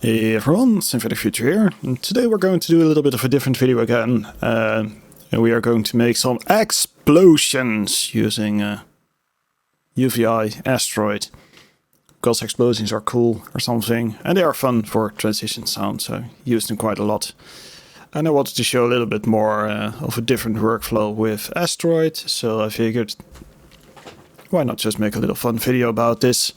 Hey everyone, Synthetic Future here, and today we're going to do a little bit of a different video again, and we are going to make some explosions using UVI Asteroid, because explosions are cool or something, and they are fun for transition sound, so I use them quite a lot. And I wanted to show a little bit more of a different workflow with Asteroid, so I figured, why not just make a little fun video about this.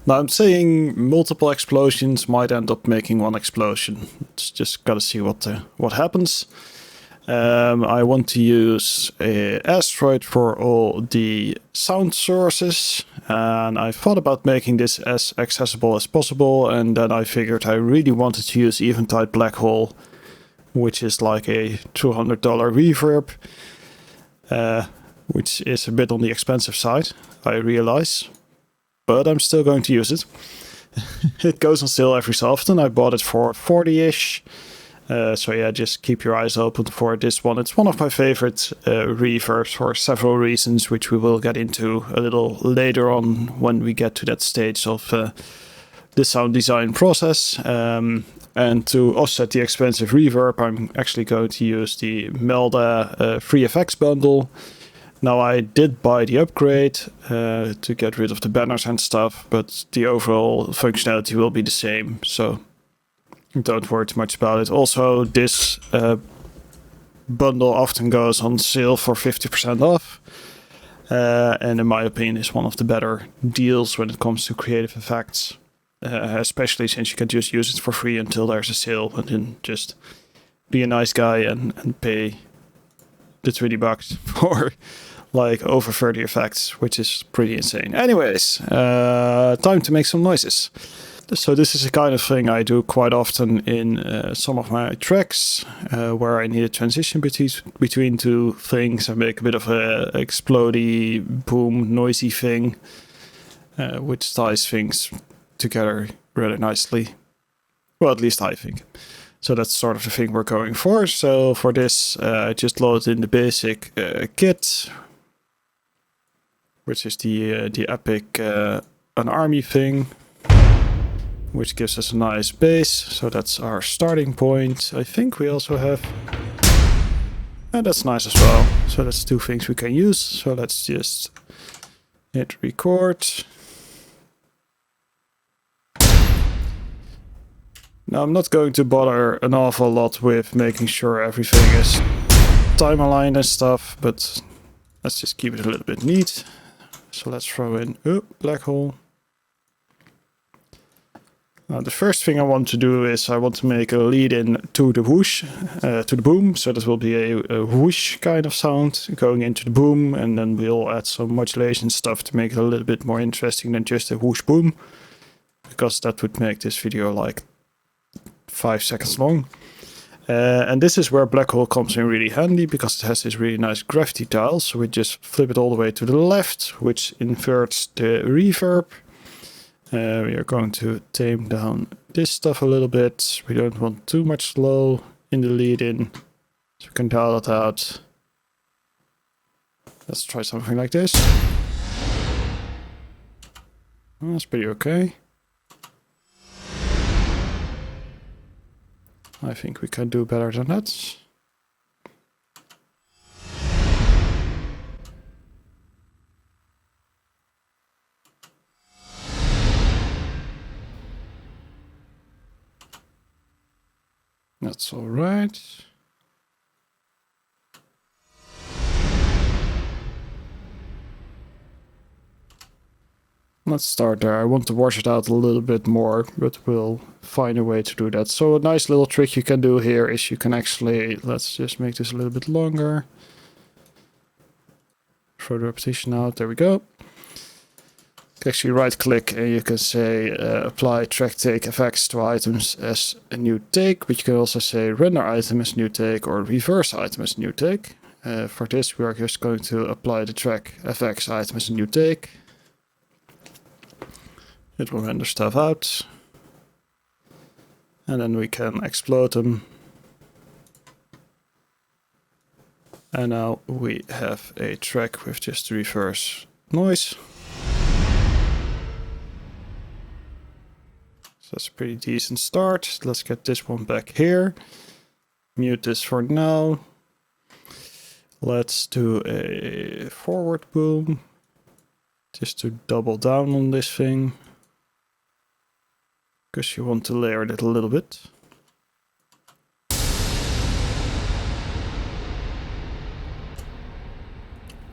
Now I'm saying multiple explosions might end up making one explosion. It's just gotta see what happens. I want to use a Asteroid for all the sound sources, and I thought about making this as accessible as possible, and then I figured I really wanted to use Eventide Blackhole, which is like a $200 reverb, which is a bit on the expensive side, I realize. But I'm still going to use it. It goes on sale every so often. I bought it for 40-ish. So yeah, just keep your eyes open for this one. It's one of my favorite reverbs for several reasons, which we will get into a little later on when we get to that stage of the sound design process. And to offset the expensive reverb, I'm actually going to use the Melda MFreeFXBundle. Now I did buy the upgrade to get rid of the banners and stuff, but the overall functionality will be the same, so don't worry too much about it. Also, this bundle often goes on sale for 50% off, and in my opinion is one of the better deals when it comes to creative effects, especially since you can just use it for free until there's a sale, and then just be a nice guy and pay the $20 for like over 30 effects, which is pretty insane. Anyways, time to make some noises. So this is a kind of thing I do quite often in some of my tracks, where I need a transition between two things. I make a bit of a explodey, boom, noisy thing, which ties things together rather nicely. Well, at least I think. So that's sort of the thing we're going for. So for this, I just loaded in the basic kit, which is the epic an army thing, which gives us a nice base. So that's our starting point. I think we also have, and that's nice as well. So that's two things we can use. So let's just hit record. Now I'm not going to bother an awful lot with making sure everything is time aligned and stuff, but let's just keep it a little bit neat. So let's throw in Blackhole. Now the first thing I want to do is I want to make a lead in to the whoosh, to the boom. So that will be a whoosh kind of sound going into the boom, and then we'll add some modulation stuff to make it a little bit more interesting than just a whoosh boom, because that would make this video like 5 seconds long. And this is where Blackhole comes in really handy, because it has this really nice gravity dial. So we just flip it all the way to the left, which inverts the reverb. We are going to tame down this stuff a little bit. We don't want too much low in the lead-in, so we can dial it out. Let's try something like this. Well, that's pretty okay. I think we can do better than that. That's all right. Let's start there. I want to wash it out a little bit more, but we'll find a way to do that. So a nice little trick you can do here is you can actually, let's just make this a little bit longer. Throw the repetition out, there we go. You can actually right click and you can say apply track take effects to items as a new take, but you can also say render item as new take or reverse item as new take. For this we are just going to apply the track FX item as a new take. It will render stuff out. And then we can explode them. And now we have a track with just reverse noise. So that's a pretty decent start. Let's get this one back here. Mute this for now. Let's do a forward boom. Just to double down on this thing. Because you want to layer it a little bit.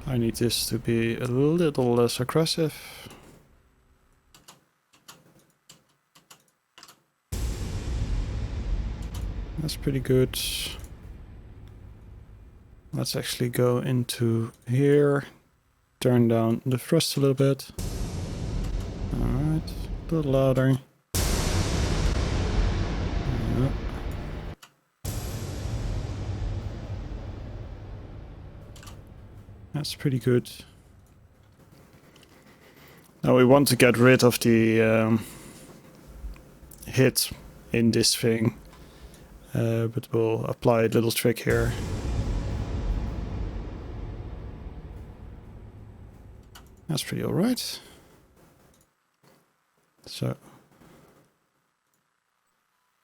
I need this to be a little less aggressive. That's pretty good. Let's actually go into here. Turn down the thrust a little bit. Alright, a little louder. That's pretty good. Now we want to get rid of the hit in this thing, but we'll apply a little trick here. That's pretty alright. So,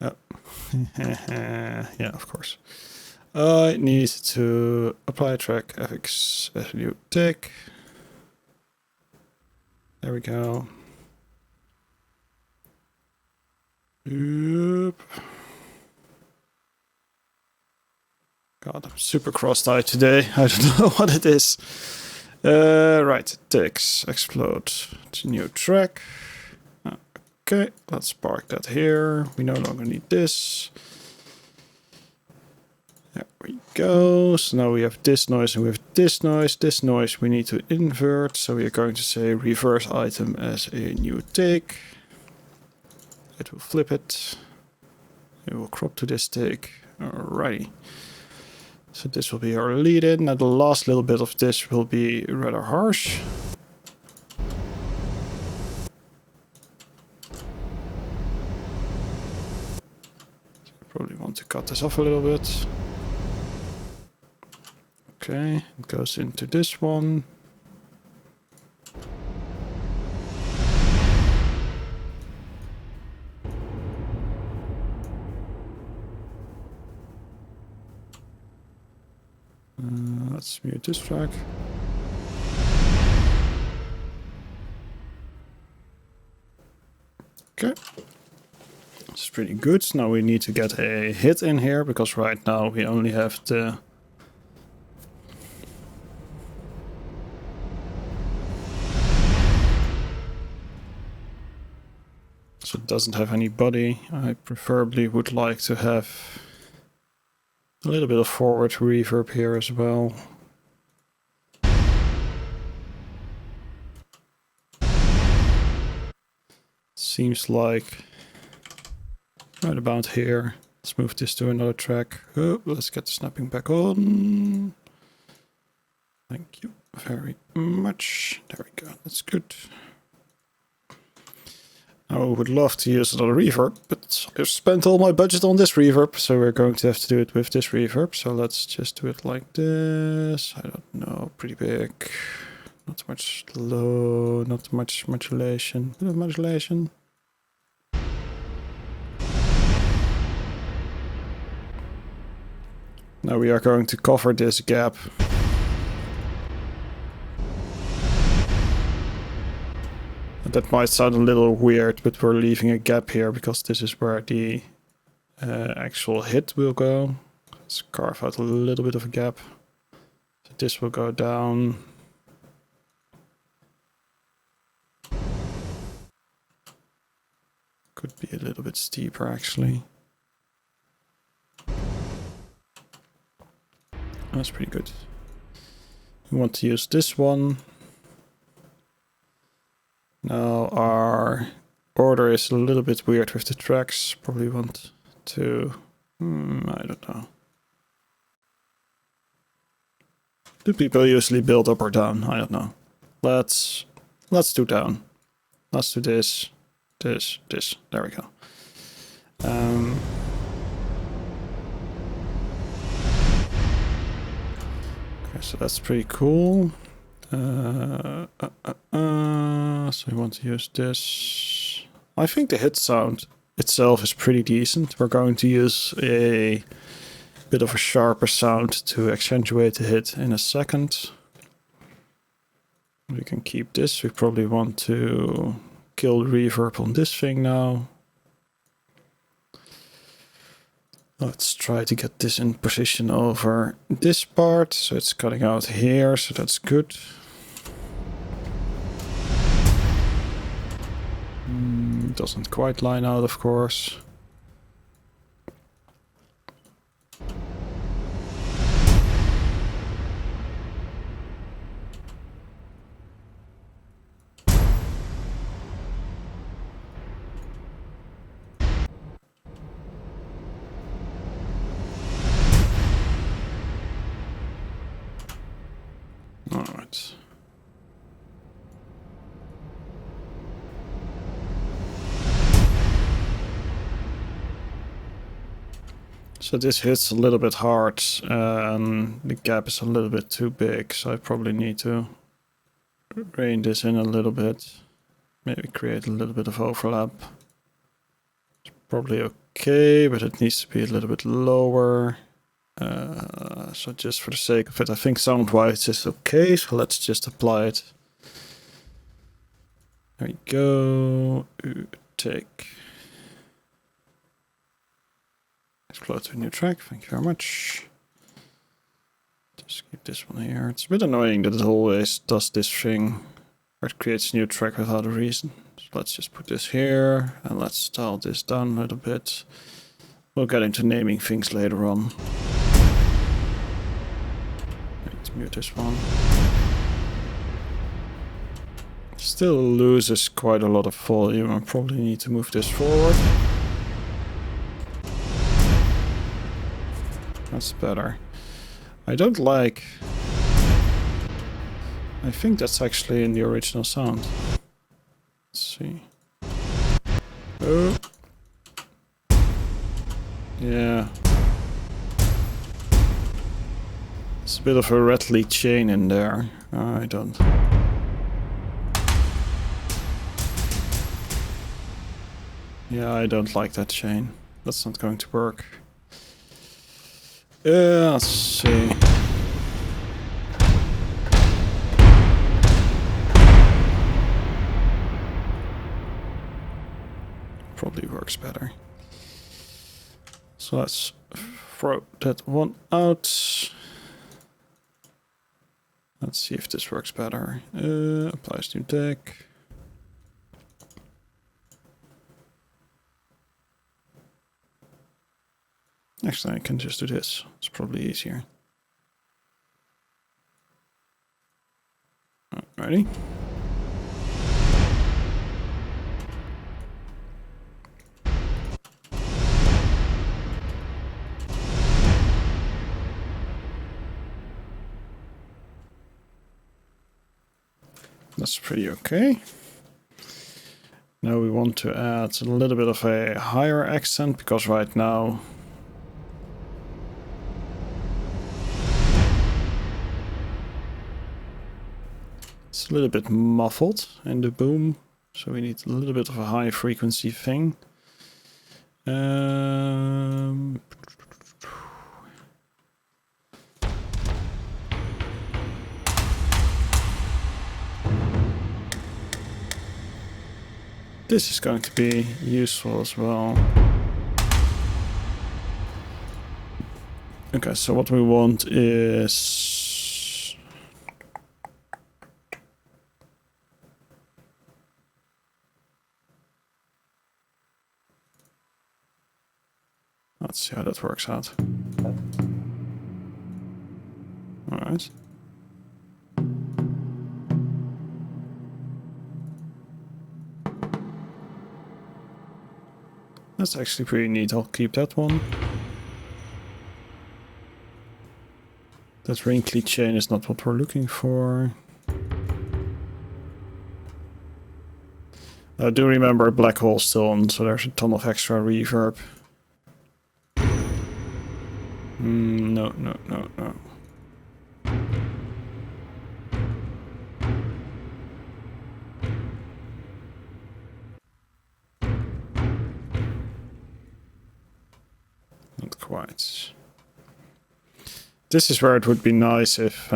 oh. Yeah, of course. I need to apply a track FX as a new tick. There we go. Oop. God, I'm super cross-eyed today. I don't know what it is. Right, ticks, explode to new track. Okay, let's park that here. We no longer need this. There we go. So now we have this noise and we have this noise. This noise we need to invert. So we are going to say reverse item as a new tick. It will flip it. It will crop to this tick. Alrighty. So this will be our lead in. Now the last little bit of this will be rather harsh. Probably want to cut this off a little bit. Okay, it goes into this one. Let's mute this track. Okay. It's pretty good. Now we need to get a hit in here, because right now we only have the... So it doesn't have any body. I preferably would like to have a little bit of forward reverb here as well. Seems like right about here. Let's move this to another track. Oh, let's get the snapping back on. Thank you very much. There we go. That's good. I would love to use another reverb, but I've spent all my budget on this reverb, so we're going to have to do it with this reverb. So let's just do it like this. I don't know, pretty big. Not much low, not much modulation. Bit of modulation. Now we are going to cover this gap. That might sound a little weird, but we're leaving a gap here because this is where the actual hit will go. Let's carve out a little bit of a gap. So this will go down. Could be a little bit steeper actually. That's pretty good. We want to use this one. Now our order is a little bit weird with the tracks. Probably want to, I don't know. Do people usually build up or down? I don't know. Let's do down. Let's do this, this. There we go. Okay, so that's pretty cool. So we want to use this. I think the hit sound itself is pretty decent. We're going to use a bit of a sharper sound to accentuate the hit in a second. We can keep this. We probably want to kill the reverb on this thing now. Let's try to get this in position over this part. So it's cutting out here, so that's good. Doesn't quite line out, of course. All right. So this hits a little bit hard and the gap is a little bit too big, so I probably need to rein this in a little bit. Maybe create a little bit of overlap. It's probably okay, but it needs to be a little bit lower. So just for the sake of it, I think sound-wise it's okay, so let's just apply it. There we go. Take. Explode to a new track, thank you very much. Just keep this one here. It's a bit annoying that it always does this thing where it creates a new track without a reason. So let's just put this here and let's dial this down a little bit. We'll get into naming things later on. Let's mute this one. Still loses quite a lot of volume. I probably need to move this forward. That's better. I don't like... I think that's actually in the original sound. Let's see. Oh. Yeah. It's a bit of a rattly chain in there. I don't... Yeah, I don't like that chain. That's not going to work. Let's see. Probably works better. So let's throw that one out. Let's see if this works better. Applies new deck. Actually, I can just do this. It's probably easier. Ready? That's pretty okay. Now we want to add a little bit of a higher accent, because right now it's a little bit muffled in the boom, so we need a little bit of a high frequency thing. This is going to be useful as well. Okay, so what we want is... Let's see how that works out. All right. That's actually pretty neat. I'll keep that one. That wrinkly chain is not what we're looking for. I do remember Blackhole still on, so there's a ton of extra reverb. No. Not quite. This is where it would be nice if...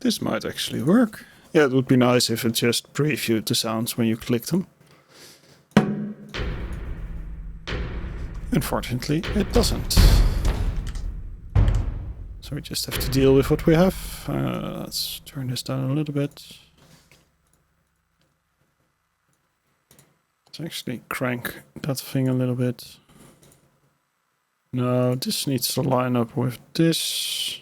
This might actually work. Yeah, it would be nice if it just previewed the sounds when you click them. Unfortunately, it doesn't. So we just have to deal with what we have. Let's turn this down a little bit. Let's actually crank that thing a little bit. No, this needs to line up with this.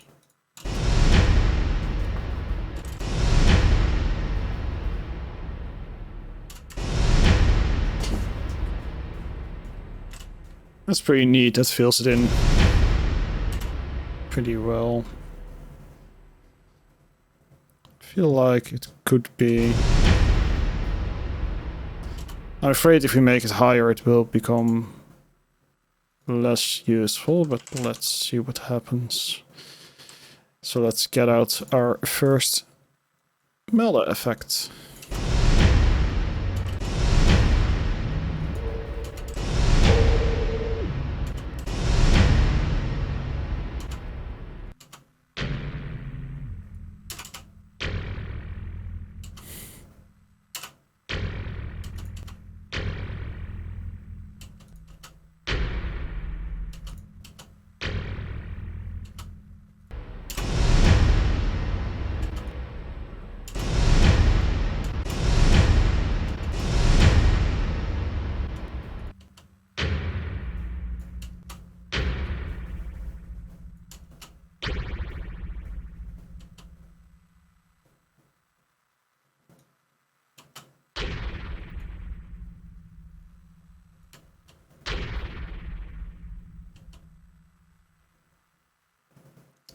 That's pretty neat, that fills it in pretty well. I feel like it could be... I'm afraid if we make it higher it will become less useful, but let's see what happens. So let's get out our first Melda effect.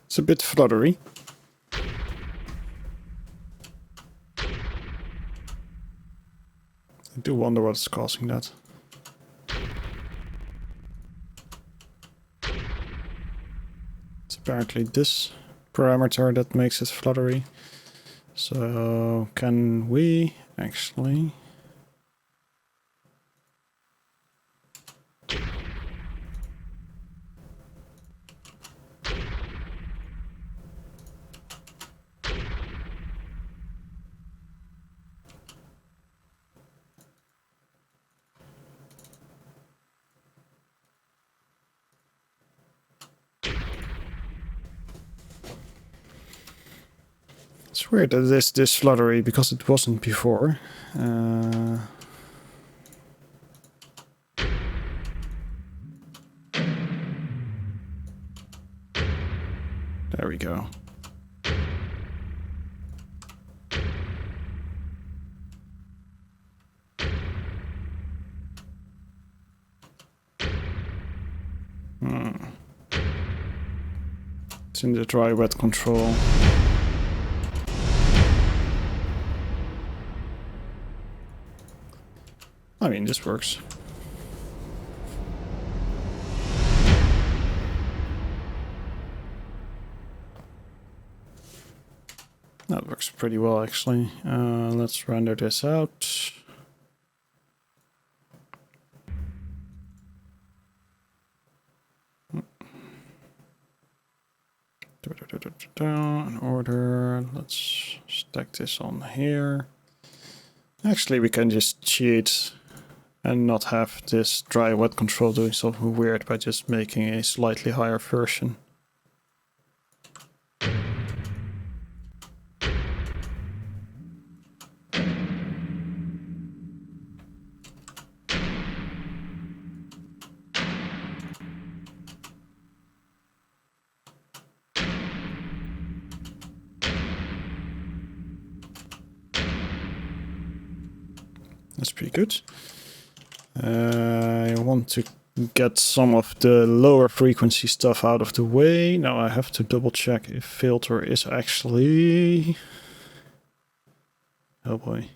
It's a bit fluttery. I do wonder what's causing that. It's apparently this parameter that makes it fluttery. So can we actually... It's weird that it is this fluttery because it wasn't before. There we go. It's in the dry wet control. I mean, this works. That works pretty well, actually. Let's render this out. In order, let's stack this on here. Actually, we can just cheat and not have this dry wet control doing something weird by just making a slightly higher version. That's pretty good. I want to get some of the lower frequency stuff out of the way. Now I have to double check if filter is actually... Oh boy.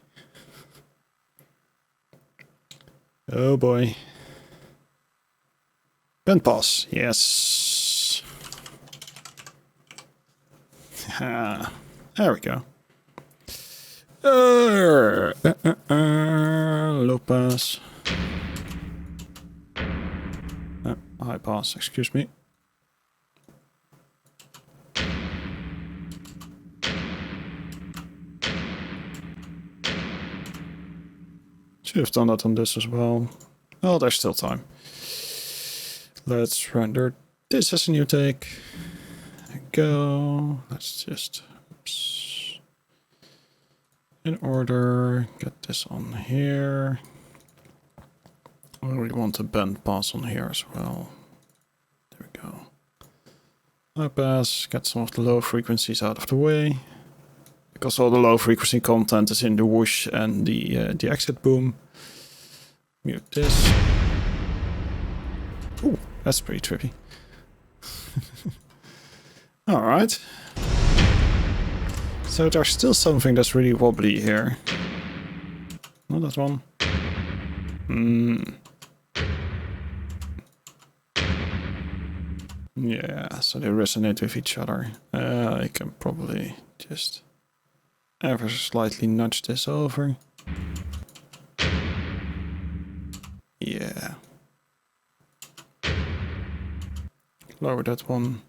Oh boy. Bandpass, yes. There we go. Low pass. High pass, excuse me. Should have done that on this as well. Well, there's still time. Let's render this as a new take. There we go. Let's just, oops. In order, get this on here. I really want a band pass on here as well. There we go. High pass, get some of the low frequencies out of the way. Because all the low frequency content is in the whoosh and the exit boom. Mute this. Ooh, that's pretty trippy. Alright. So there's still something that's really wobbly here. Not that one. Yeah, so they resonate with each other. I can probably just ever so slightly nudge this over. Yeah. Lower that one.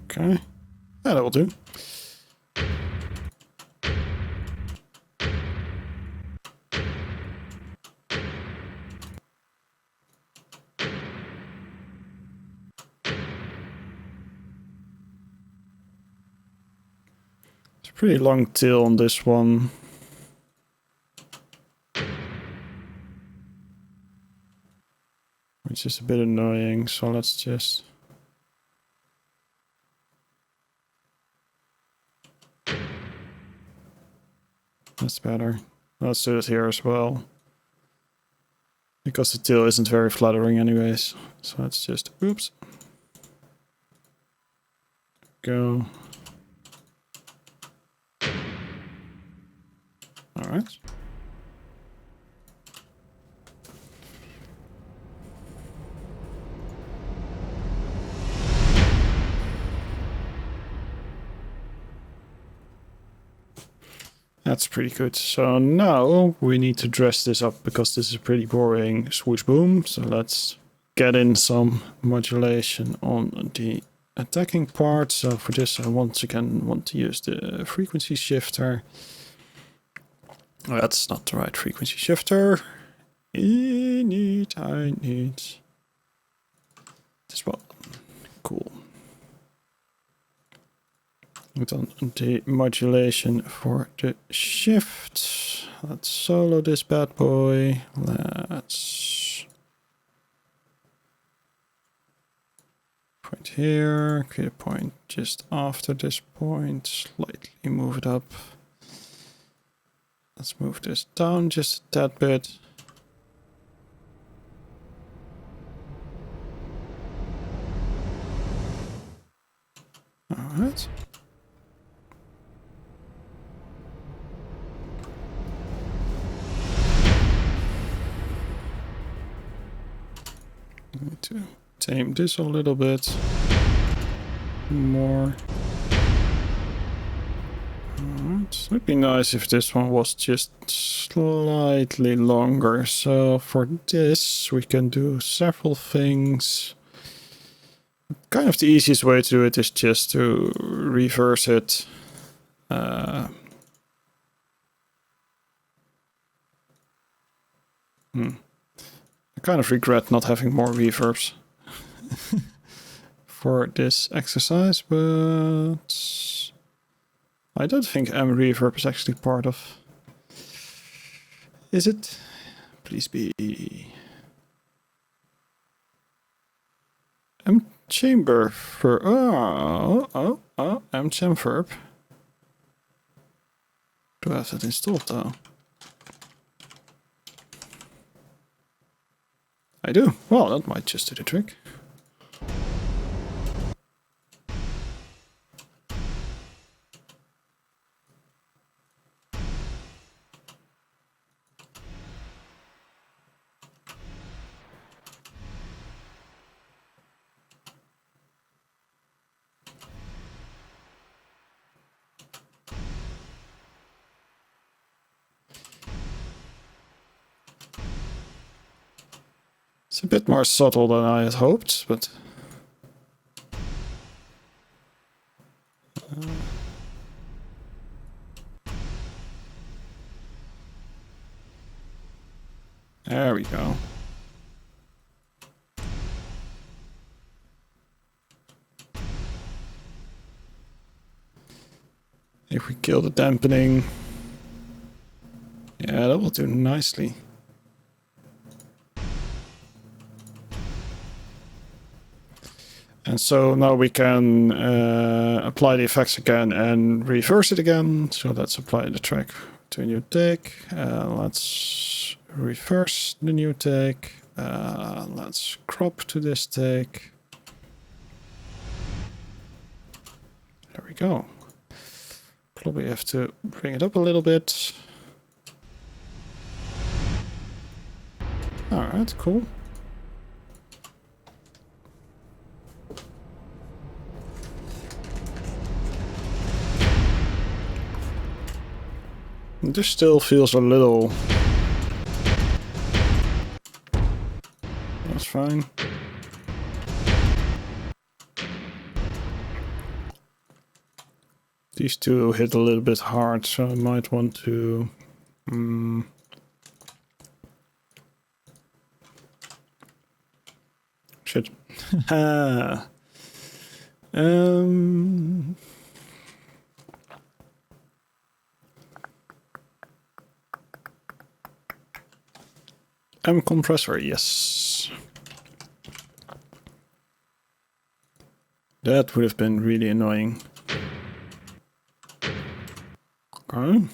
Okay. Yeah, that will do. It's a pretty long tail on this one. Which is a bit annoying, so let's just... That's better. Let's do it here as well. Because the tail isn't very flattering anyways. So let's just, oops. Go. Alright. That's pretty good. So now we need to dress this up because this is a pretty boring swoosh boom. So let's get in some modulation on the attacking part. So for this I once again want to use the frequency shifter. Oh, that's not the right frequency shifter. I need this one. Cool. On the modulation for the shift. Let's solo this bad boy. Let's point here, create a point just after this point, slightly move it up. Let's move this down just a tad bit. All right. Need to tame this a little bit more. Alright, would be nice if this one was just slightly longer. So for this we can do several things. Kind of the easiest way to do it is just to reverse it. I kind of regret not having more reverbs for this exercise, but I don't think MFreeFXBundle is actually part of. Is it? Please be. chamber for MChem verb. Do I have that installed though? I do. Well, that might just do the trick. It's a bit more subtle than I had hoped, but... There we go. If we kill the dampening... Yeah, that will do nicely. And so now we can apply the effects again and reverse it again. So let's apply the track to a new take. Let's reverse the new take. Let's crop to this take. There we go. Probably have to bring it up a little bit. All right, cool. This still feels a little... That's fine. These two hit a little bit hard, so I might want to... Shit. Compressor, yes. That would have been really annoying. Okay.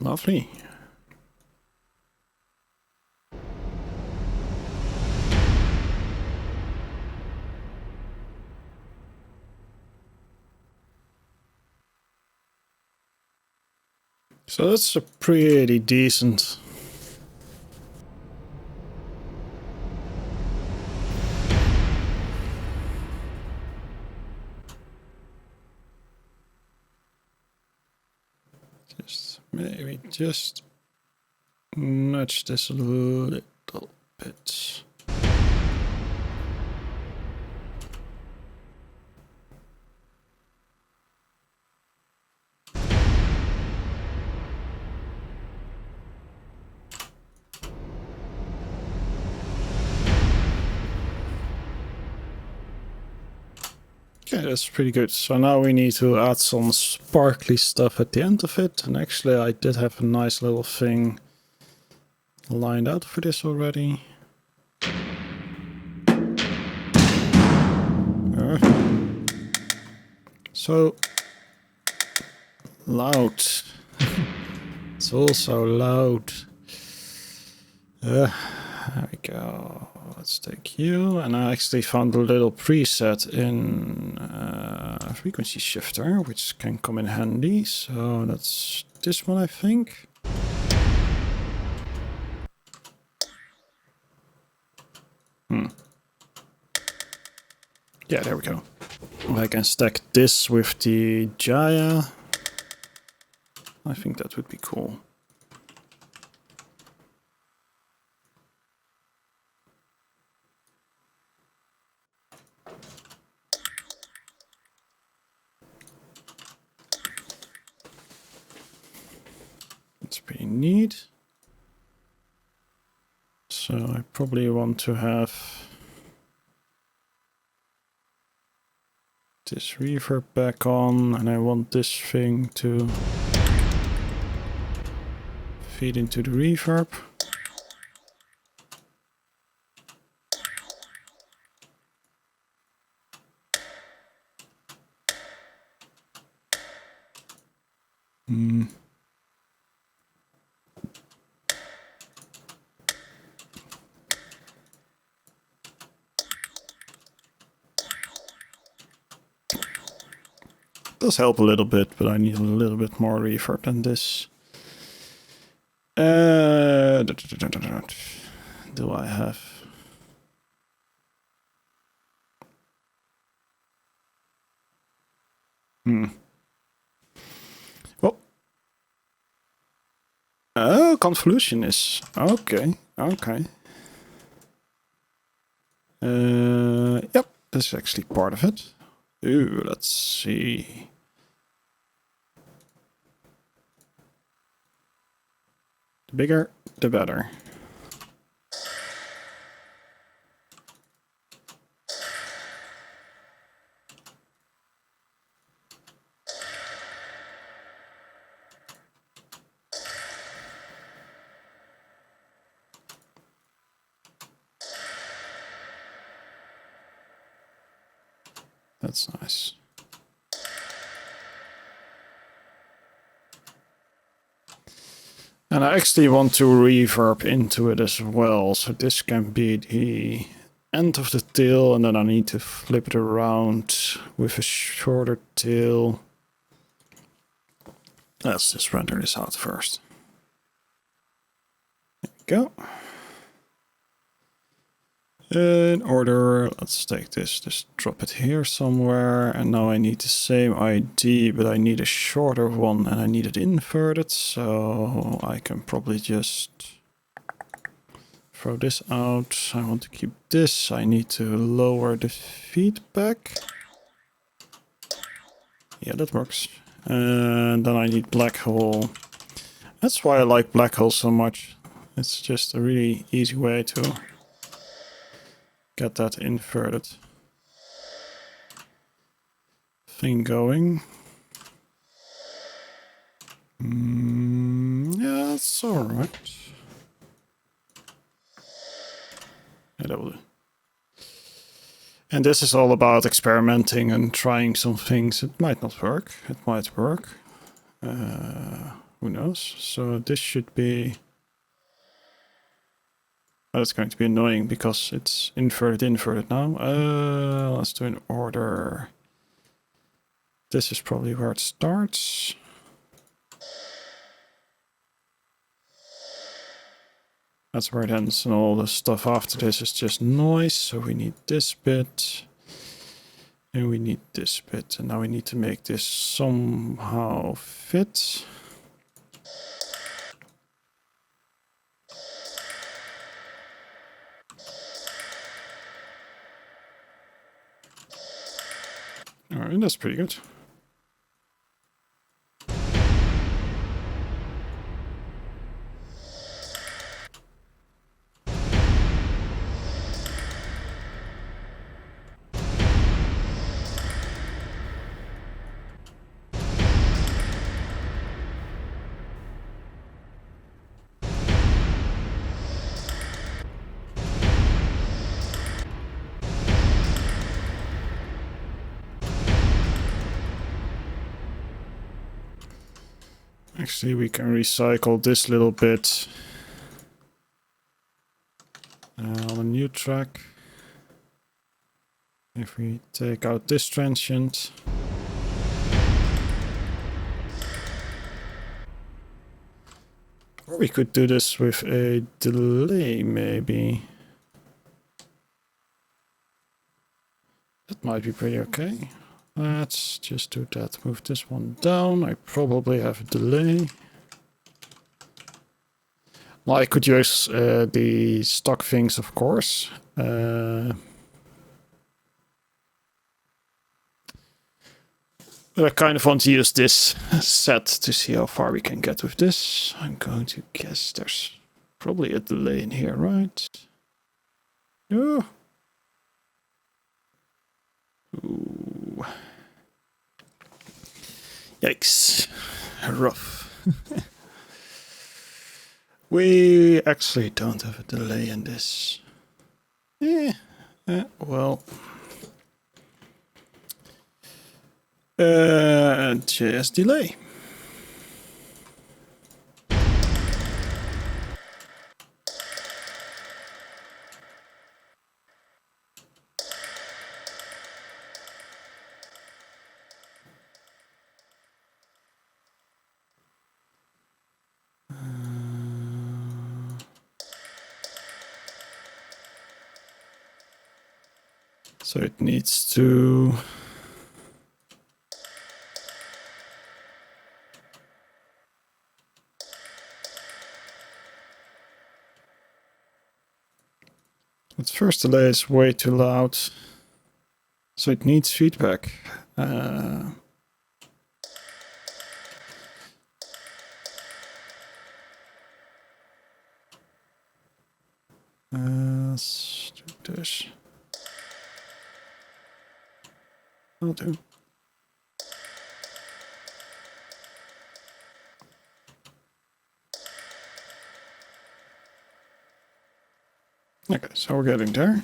Lovely. So that's a pretty decent. Maybe just nudge this a little bit. Okay, that's pretty good. So now we need to add some sparkly stuff at the end of it. And actually I did have a nice little thing lined out for this already. So loud. It's also loud. There we go. Let's take you. And I actually found a little preset in frequency shifter, which can come in handy. So that's this one, I think. Yeah, there we go. I can stack this with the Jaya. I think that would be cool. we need. So I probably want to have this reverb back on, and I want this thing to feed into the reverb. Does help a little bit, but I need a little bit more reverb than this. Do I have? Well, oh, convolution is okay. Okay. Yep, this is actually part of it. Ooh, let's see. The bigger, the better. That's nice. And I actually want to reverb into it as well. So this can be the end of the tail, and then I need to flip it around with a shorter tail. Let's just render this out first. There we go. In order, let's take this, just drop it here somewhere, and now I need the same ID, but I need a shorter one, and I need it inverted, so I can probably just throw this out. I want to keep this. I need to lower the feedback. Yeah, that works. And then I need Blackhole. That's why I like Blackhole so much. It's just a really easy way to get that inverted thing going. Yeah, that's alright. Yeah, that will do. And this is all about experimenting and trying some things. It might not work. It might work. Who knows? So this should be... Oh, that's going to be annoying because it's inverted now. Let's do an order. This is probably where it starts. That's where it ends, and all the stuff after this is just noise. So we need this bit, and we need this bit, and now we need to make this somehow fit. All right, that's pretty good. Actually, we can recycle this little bit on a new track. If we take out this transient. Or we could do this with a delay, maybe. That might be pretty okay. Let's just do that. Move this one down. I probably have a delay. Well, I could use the stock things, of course. But I kind of want to use this set to see how far we can get with this. I'm going to guess there's probably a delay in here, right? Oh. Ooh. Yikes. Rough. We actually don't have a delay in this. Well. JS delay. So it needs to... Its first delay is way too loud. So it needs feedback. Let's do this. I'll do. Okay, so we're getting there.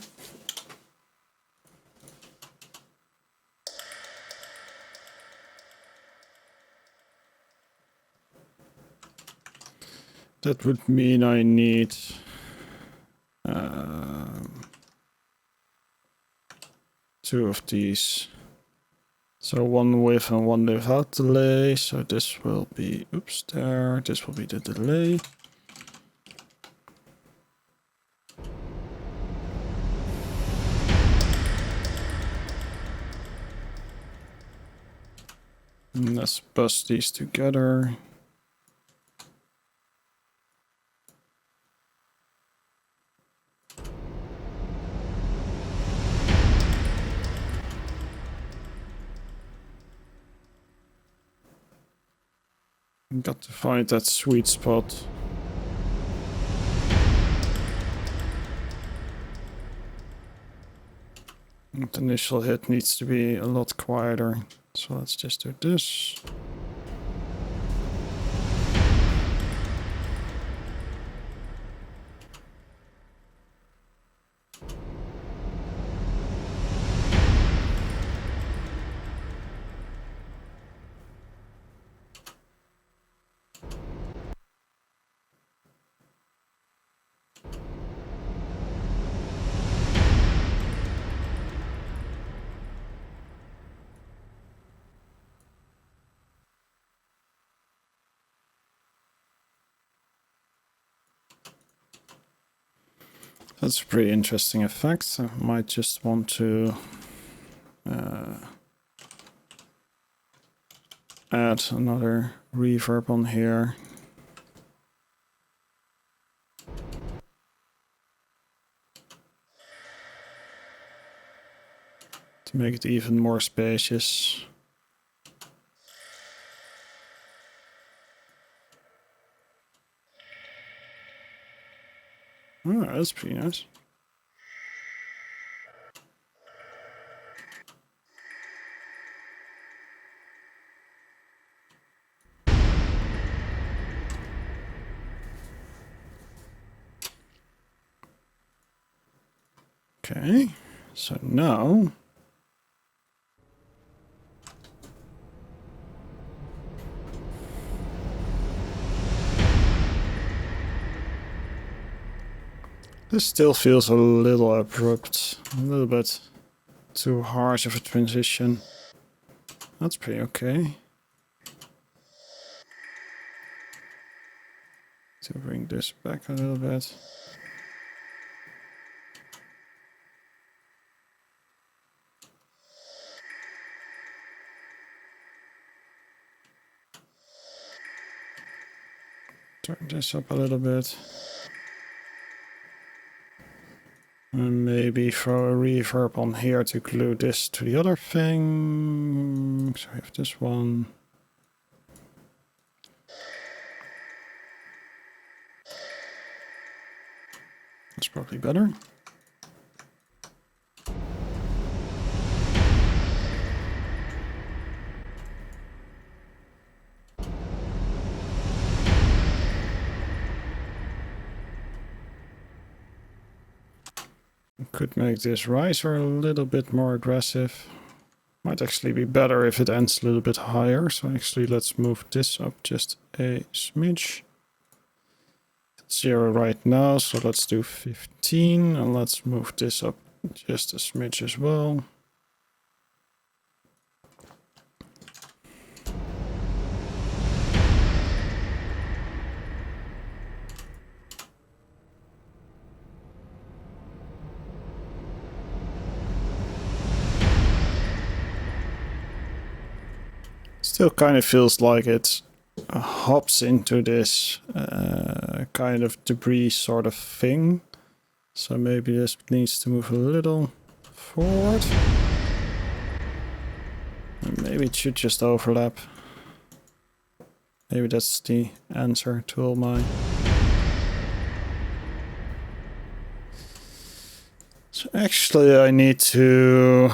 That would mean I need two of these. So one with and one without delay. So this will be, oops, there. This will be the delay. And let's bust these together. Got to find that sweet spot. And the initial hit needs to be a lot quieter. So let's just do this. That's a pretty interesting effect. I might just want to add another reverb on here. To make it even more spacious. Oh, that's pretty nice. Okay, so now this still feels a little abrupt, a little bit too harsh of a transition. That's pretty okay. To bring this back a little bit. Turn this up a little bit. And maybe throw a reverb on here to glue this to the other thing. So we have this one. That's probably better. Could make this riser a little bit more aggressive. Might actually be better if it ends a little bit higher. So actually let's move this up just a smidge. It's 0 right now, so let's do 15 and let's move this up just a smidge as well. Still kind of feels like it hops into this kind of debris sort of thing. So maybe this needs to move a little forward. And maybe it should just overlap. Maybe that's the answer to all my... So actually I need to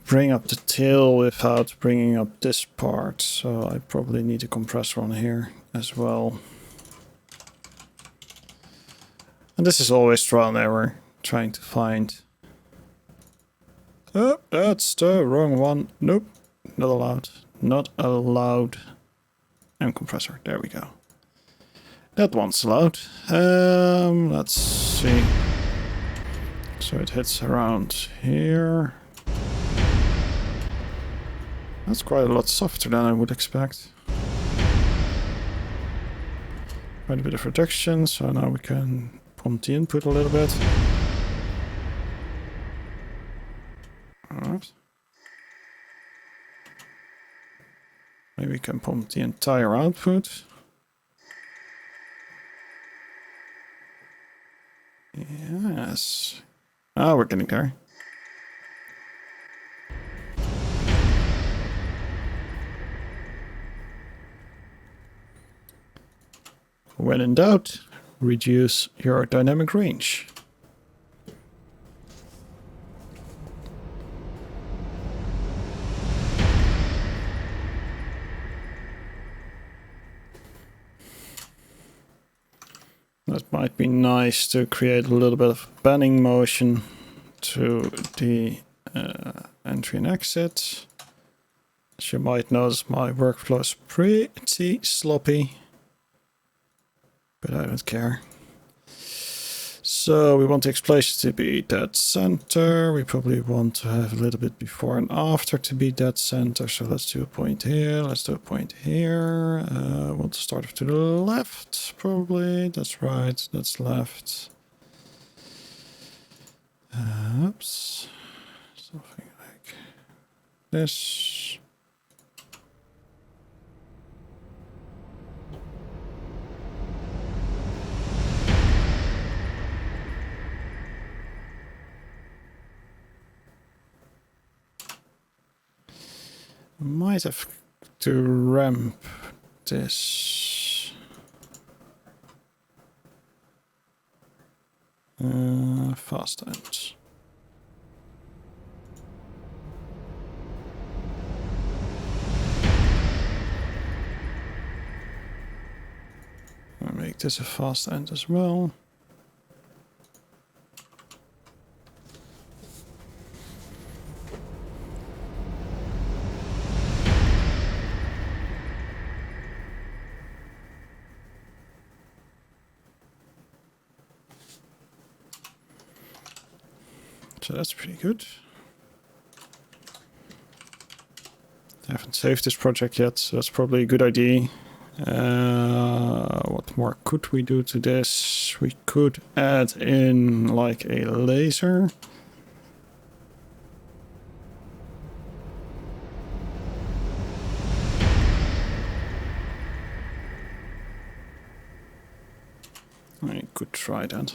bring up the tail without bringing up this part, so I probably need a compressor on here as well. And this is always trial and error, trying to find... Oh, that's the wrong one. Nope, not allowed. Not allowed. And compressor, there we go. That one's allowed. Let's see. So it hits around here. That's quite a lot softer than I would expect. Quite a bit of reduction, so now we can pump the input a little bit. Alright. Maybe we can pump the entire output. Yes. Ah, we're getting there. When in doubt, reduce your dynamic range. That might be nice to create a little bit of panning motion to the entry and exit. As you might notice, my workflow is pretty sloppy. But I don't care. So we want the explosion to be dead center. We probably want to have a little bit before and after to be dead center. So let's do a point here. Let's do a point here. I want to start to the left, probably. That's right. That's left. Oops. Something like this. Might have to ramp this. Fast ends. I'll make this a fast end as well. So that's pretty good. I haven't saved this project yet, so that's probably a good idea. What more could we do to this? We could add in like a laser. I could try that.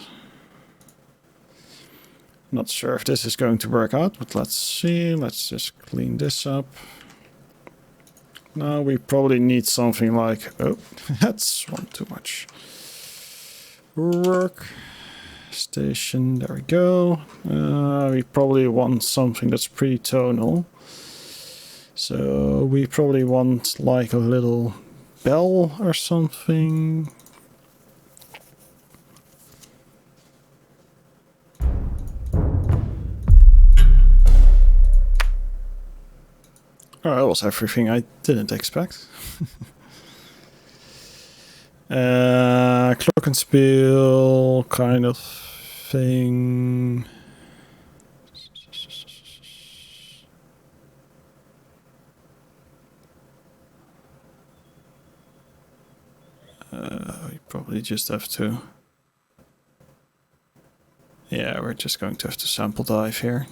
Not sure if this is going to work out, but let's see. Let's just clean this up. Now we probably need something like, oh, that's one too much. Work station, there we go. We probably want something that's pretty tonal. So we probably want like a little bell or something. Oh, that was everything I didn't expect. Glockenspiel kind of thing. We probably just have to... Yeah, we're just going to have to sample dive here.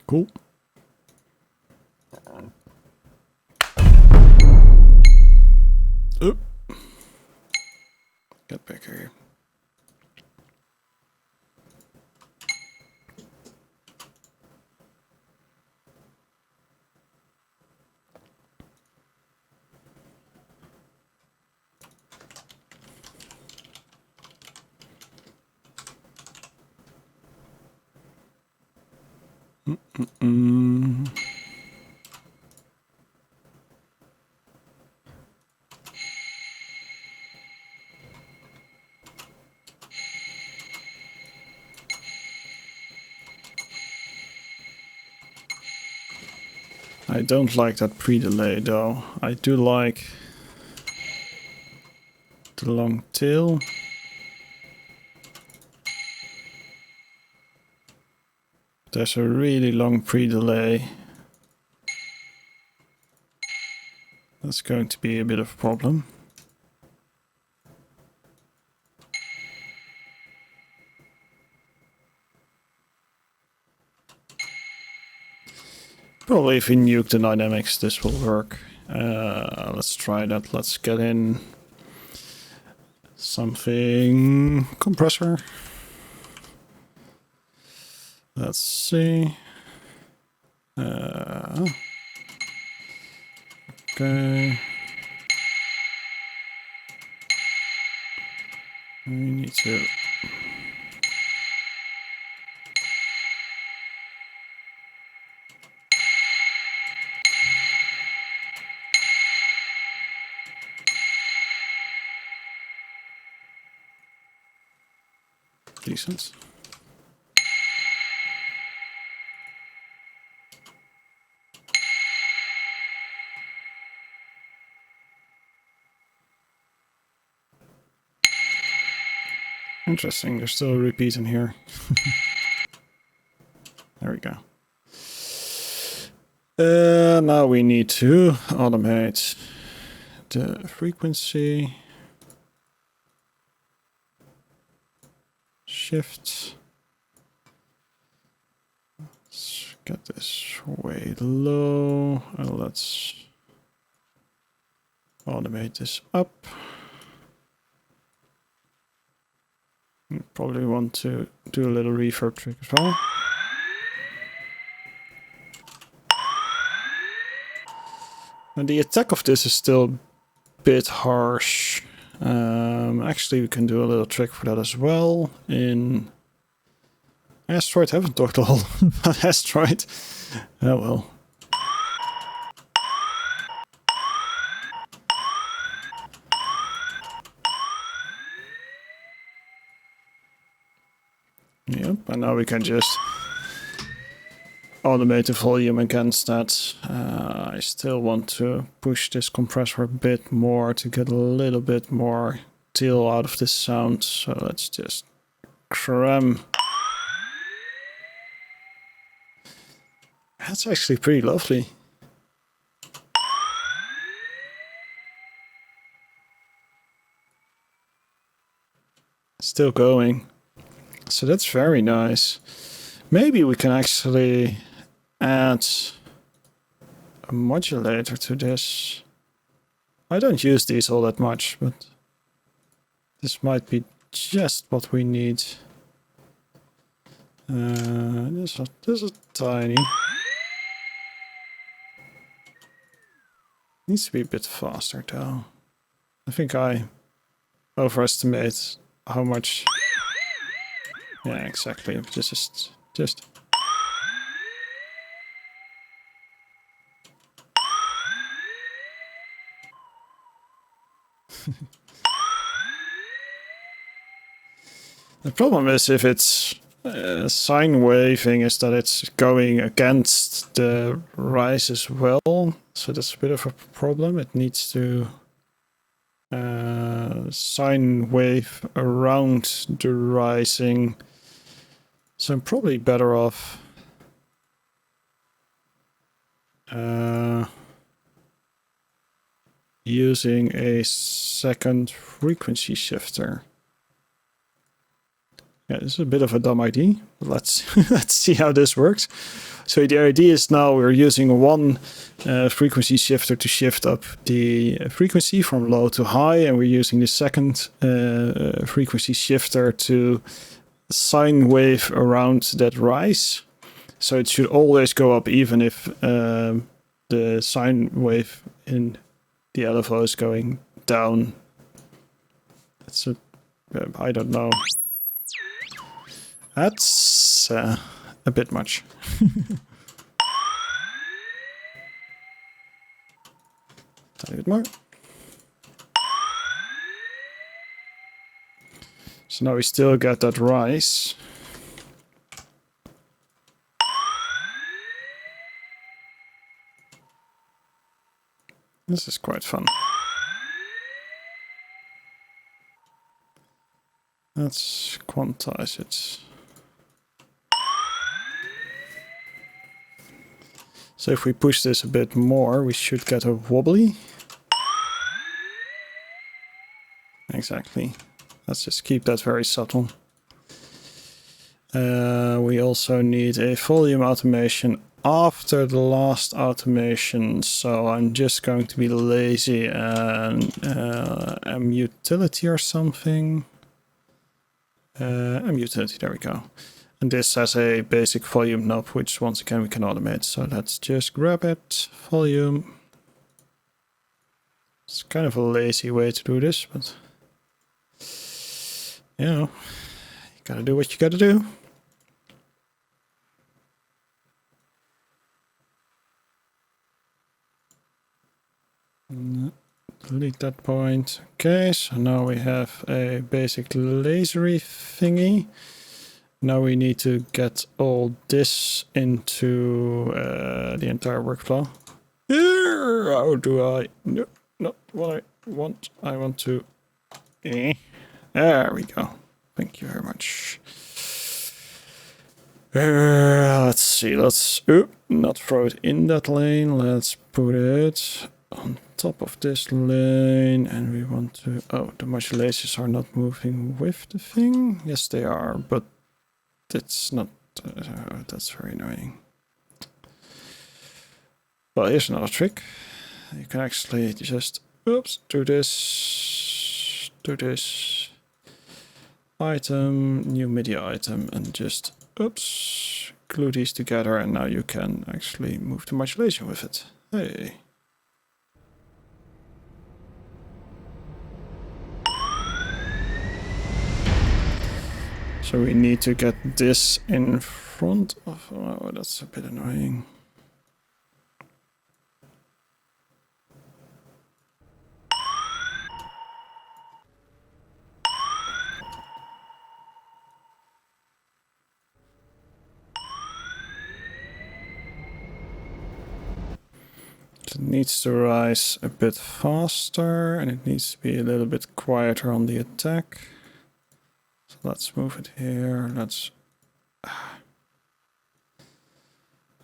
Cool. Oop. Get back here. I don't like that pre-delay though. I do like the long tail. There's a really long pre-delay. That's going to be a bit of a problem. Probably if we nuke the dynamics, this will work. Let's try that. Let's get in something compressor. Let's see. Okay. We need to... Decent. Interesting, there's still a repeat in here. There we go. Now we need to automate the frequency. Shift. Let's get this way low. And let's automate this up. You probably want to do a little reverb trick as well. And the attack of this is still a bit harsh. Actually, we can do a little trick for that as well. In Asteroid, I haven't talked a lot about Asteroid. Oh well. Yep, and now we can just automate the volume against that. I still want to push this compressor a bit more to get a little bit more tail out of this sound. So let's just cram. That's actually pretty lovely. still going. So that's very nice. Maybe we can actually add a modulator to this. I don't use these all that much, but this might be just what we need. This is tiny. Needs to be a bit faster though. I think I overestimate how much. Yeah, exactly. This is just. The problem is if it's sine waving is that it's going against the rise as well. So that's a bit of a problem. It needs to sine wave around the rising. So I'm probably better off using a second frequency shifter. Yeah, this is a bit of a dumb idea, but let's see how this works. So the idea is now we're using one frequency shifter to shift up the frequency from low to high, and we're using the second frequency shifter to sine wave around that rise. So it should always go up even if the sine wave in the LFO is going down. That's I don't know. That's a bit much. Tiny bit more. So now we still get that rise. This is quite fun. Let's quantize it. So if we push this a bit more, we should get a wobbly. Exactly. Let's just keep that very subtle. We also need a volume automation after the last automation. So I'm just going to be lazy and mutility or something. Mutility, there we go. And this has a basic volume knob, which once again we can automate. So let's just grab it, volume. It's kind of a lazy way to do this, but you know, you gotta do what you gotta do. Delete that point. Okay, so now we have a basic lasery thingy. Now we need to get all this into the entire workflow. How do I? No, not what I want. I want to. There we go. Thank you very much. Let's see. Let's not throw it in that lane. Let's put it on top of this lane, and we want to. Oh, the modulations are not moving with the thing. Yes, they are, but it's not. That's very annoying. Well, here's another trick. You can actually just do this, item, new media item, and just glue these together, and now you can actually move the modulation with it. Hey. So we need to get this in front of. Oh, that's a bit annoying. It needs to rise a bit faster, and it needs to be a little bit quieter on the attack. So let's move it here. Let's.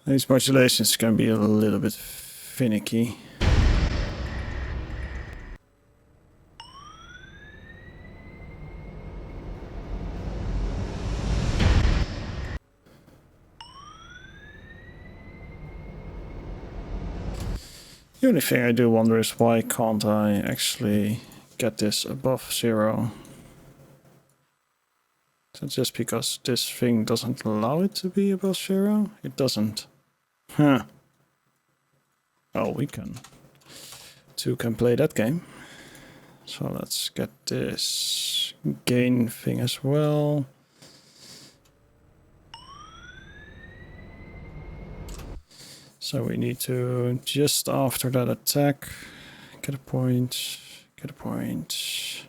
These modulations can be a little bit finicky. The only thing I do wonder is why can't I actually get this above 0? Is it just because this thing doesn't allow it to be above 0? It doesn't. Huh. Oh, we can. Two can play that game. So let's get this gain thing as well. So we need to, just after that attack, get a point, get a point.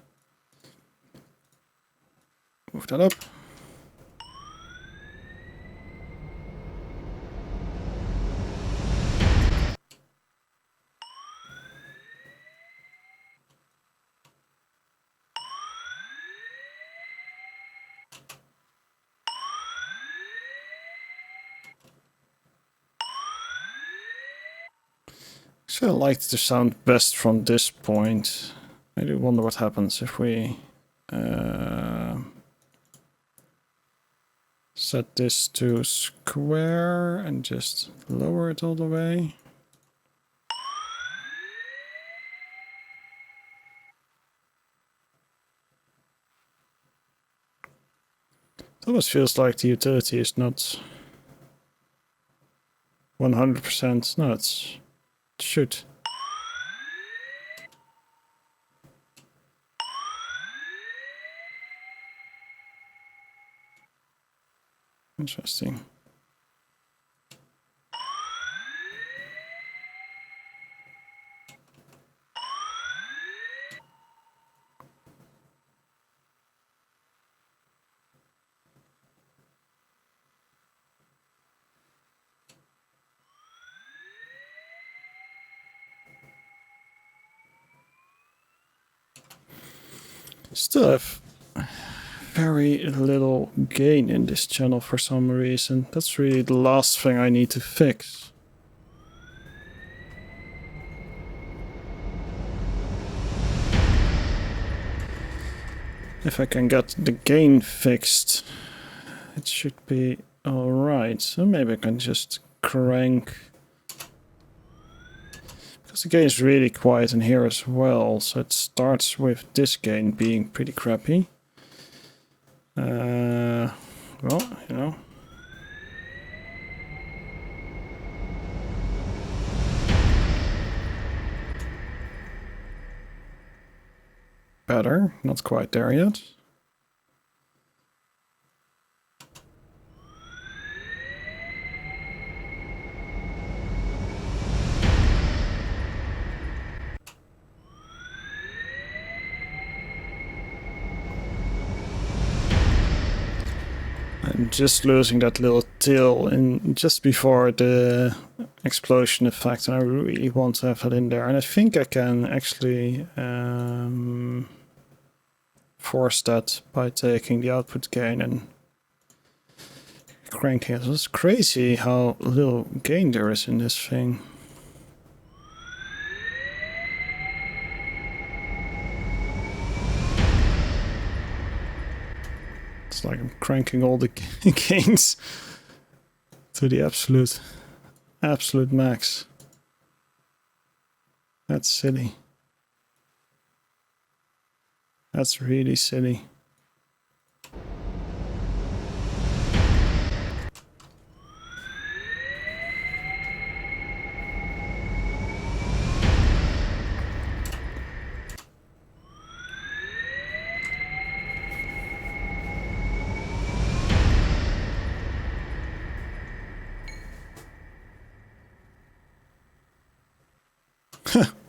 Move that up. So I like to sound best from this point. I do wonder what happens if we set this to square and just lower it all the way. It almost feels like the utility is not 100%. No, it should. Interesting. Still have very little gain in this channel for some reason. That's really the last thing I need to fix. If I can get the gain fixed, it should be alright. So maybe I can just crank. Because the gain is really quiet in here as well, so it starts with this gain being pretty crappy. Well, you know. Better, not quite there yet. I'm just losing that little tail in just before the explosion effect, and I really want to have that in there. And I think I can actually force that by taking the output gain and cranking it. It's crazy how little gain there is in this thing. It's like I'm cranking all the gains to the absolute max. That's silly. That's really silly.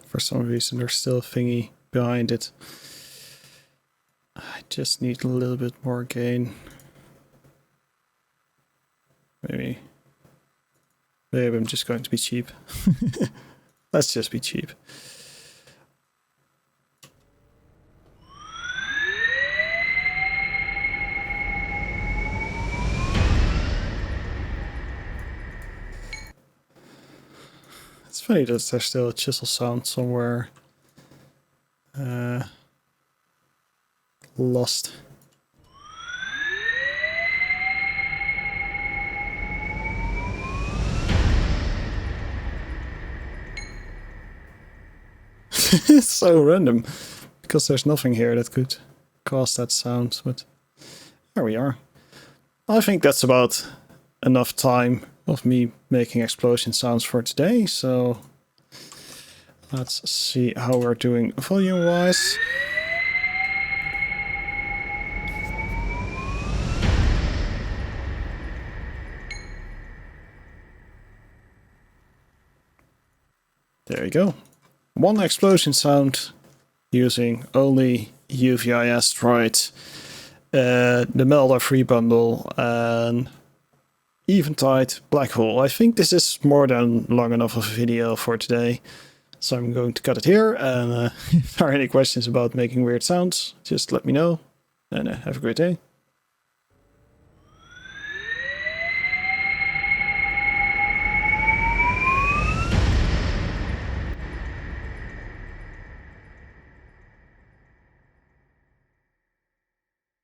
For some reason there's still a thingy behind it. I just need a little bit more gain. Maybe I'm just going to be cheap. Let's just be cheap. It's funny that there's still a chisel sound somewhere lost. It's so random, because there's nothing here that could cause that sound, but there we are. I think that's about enough time of me making explosion sounds for today, so let's see how we're doing volume-wise. There you go. One explosion sound using only UVI Asteroid, the Melda MFreeFXBundle, and Eventide Blackhole. I think this is more than long enough of a video for today, so I'm going to cut it here. And if there are any questions about making weird sounds, just let me know, and have a great day.